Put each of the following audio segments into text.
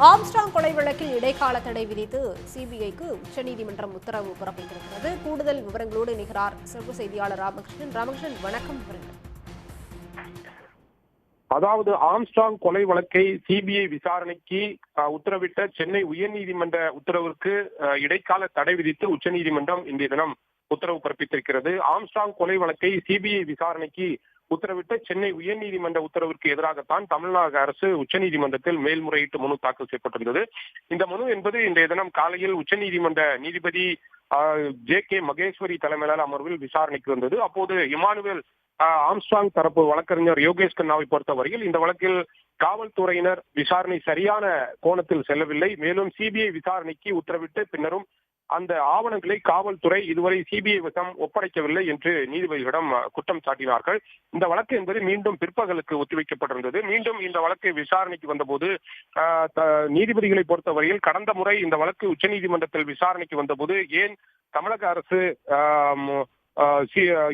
Armstrong கொலை வழக்கில் இடைக்கால தடை விதித்து சிபிஐக்கு உச்சநீதிமன்றம் உத்தரவு பிறப்பித்திருக்கிறது. கூடுதல் விவரங்களோடு இணைகிறார் சிறப்பு செய்தியாளர் ராமகிருஷ்ணன். ராமகிருஷ்ணன், வணக்கம். விவரங்கள். அதாவது ஆம்ஸ்ட்ராங் கொலை வழக்கை சிபிஐ விசாரணைக்கு உத்தரவிட்ட சென்னை உயர்நீதிமன்ற உத்தரவிற்கு இடைக்கால தடை விதித்து உச்சநீதிமன்றம் இன்றைய தினம் உத்தரவு பிறப்பித்திருக்கிறது. ஆம்ஸ்ட்ராங் கொலை வழக்கை சிபிஐ விசாரணைக்கு உத்தரவிட்ட சென்னை உயர்நீதிமன்ற உத்தரவிற்கு எதிராகத்தான் தமிழ்நாடு அரசு உச்சநீதிமன்றத்தில் மேல்முறையீட்டு மனு தாக்கல் செய்யப்பட்டிருந்தது. இந்த மனு என்பது இன்றைய தினம் காலையில் உச்சநீதிமன்ற நீதிபதி ஜே.கே. மகேஸ்வரி தலைமையிலான அமர்வில் விசாரணைக்கு வந்தது. அப்போது இமானுவேல் ஆம்ஸ்ட்ராங் தரப்பு வழக்கறிஞர் யோகேஷ் கண்ணாவை பொறுத்தவரையில் இந்த வழக்கில் காவல்துறையினர் விசாரணை சரியான கோணத்தில் செல்லவில்லை, மேலும் சிபிஐ விசாரணைக்கு உத்தரவிட்டு பின்னரும் அந்த ஆவணங்களை காவல்துறை இதுவரை சிபிஐ வசம் ஒப்படைக்கவில்லை என்று நீதிபதிகளிடம் குற்றம் சாட்டினார்கள். இந்த வழக்கு என்பது மீண்டும் பிற்பகலுக்கு ஒத்திவைக்கப்பட்டிருந்தது. மீண்டும் இந்த வழக்கு விசாரணைக்கு வந்தபோது நீதிபதிகளை பொறுத்தவரையில் கடந்த முறை இந்த வழக்கு உச்சநீதிமன்றத்தில் விசாரணைக்கு வந்தபோது ஏன் தமிழக அரசு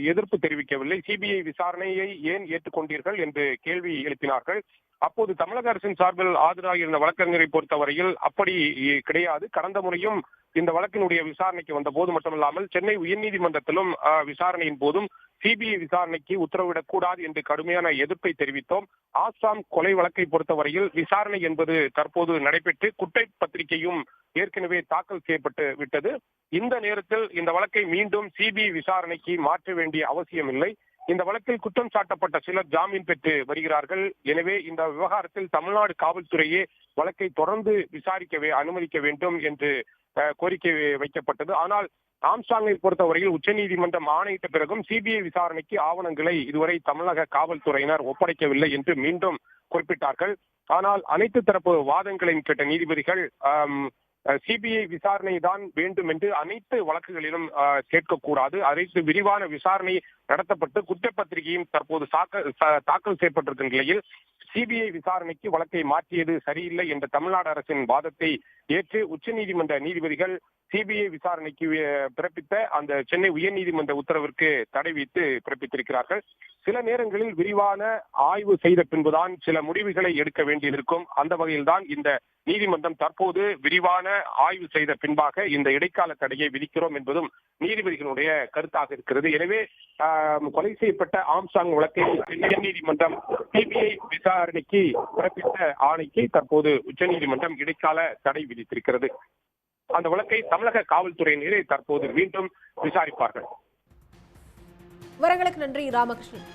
எதிர்ப்பு தெரிவிக்கவில்லை, சிபிஐ விசாரணையை ஏன் ஏற்றுக்கொண்டீர்கள் என்று கேள்வி எழுப்பினார்கள். அப்போது தமிழக அரசின் சார்பில் ஆஜராகியிருந்த வழக்கறிஞரை பொறுத்தவரையில் அப்படி கிடையாது, கடந்த முறையும் இந்த வழக்கினுடைய விசாரணைக்கு வந்த போது மட்டுமல்லாமல் சென்னை உயர்நீதிமன்றத்திலும் விசாரணையின் போதும் சிபிஐ விசாரணைக்கு உத்தரவிடக்கூடாது என்று கடுமையான எதிர்ப்பை தெரிவித்தோம். ஆம்ஸ்ட்ராங் கொலை வழக்கை பொறுத்தவரையில் விசாரணை என்பது தற்போது நடைபெற்று குற்றப்பத்திரிகையும் ஏற்கனவே தாக்கல் செய்யப்பட்டு விட்டது. இந்த நேரத்தில் இந்த வழக்கை மீண்டும் சிபிஐ விசாரணைக்கு மாற்ற வேண்டிய அவசியம் இல்லை. இந்த வழக்கில் குற்றம் சாட்டப்பட்ட சிலர் ஜாமீன் பெற்று வருகிறார்கள். எனவே இந்த விவகாரத்தில் தமிழ்நாடு காவல்துறையே வழக்கை தொடர்ந்து விசாரிக்கவே அனுமதிக்க வேண்டும் என்று கோரிக்கை வைக்கப்பட்டது. ஆனால் ஆம்ஸ்ட்ராங்கை பொறுத்தவரையில் உச்சநீதிமன்றம் ஆணையிட்ட பிறகும் சிபிஐ விசாரணைக்கு ஆவணங்களை இதுவரை தமிழக காவல்துறையினர் ஒப்படைக்கவில்லை என்று மீண்டும் குறிப்பிட்டார்கள். ஆனால் அனைத்து தரப்பு வாதங்களையும் கேட்ட நீதிபதிகள் சிபிஐ விசாரணை தான் வேண்டும் என்று அனைத்து வழக்குகளிலும் கேட்கக்கூடாது, அனைத்து விரிவான விசாரணை நடத்தப்பட்டு குற்றப்பத்திரிகையும் தற்போது தாக்கல் செய்யப்பட்டிருக்கும் நிலையில் சிபிஐ விசாரணைக்கு வழக்கை மாற்றியது சரியில்லை என்ற தமிழ்நாடு அரசின் வாதத்தை ஏற்று உச்சநீதிமன்ற நீதிபதிகள் சிபிஐ விசாரணைக்கு பிறப்பித்த அந்த சென்னை உயர்நீதிமன்ற உத்தரவிற்கு தடை விதித்து பிறப்பித்திருக்கிறார்கள். சில நேரங்களில் விரிவான ஆய்வு செய்த பின்புதான் சில முடிவுகளை எடுக்க வேண்டியிருக்கும். அந்த வகையில்தான் இந்த நீதிமன்றம் தற்போது விரிவான ஆய்வு செய்த பின்பாக இந்த இடைக்கால தடையை விதிக்கிறோம் என்பதும் நீதிபதிகளுடைய கருத்தாக இருக்கிறது. எனவே கொலை செய்யப்பட்ட ஆம்ஸ்ட்ராங் வழக்கை உயர்நீதிமன்றம் சிபிஐ விசாரணைக்கு பிறப்பித்த ஆணைக்கு தற்போது உச்சநீதிமன்றம் இடைக்கால தடை விதித்திருக்கிறது. அந்த வழக்கை தமிழக காவல்துறையினரே தற்போது மீண்டும் விசாரிப்பார்கள். விவரங்களுக்கு நன்றி ராமகிருஷ்ணன்.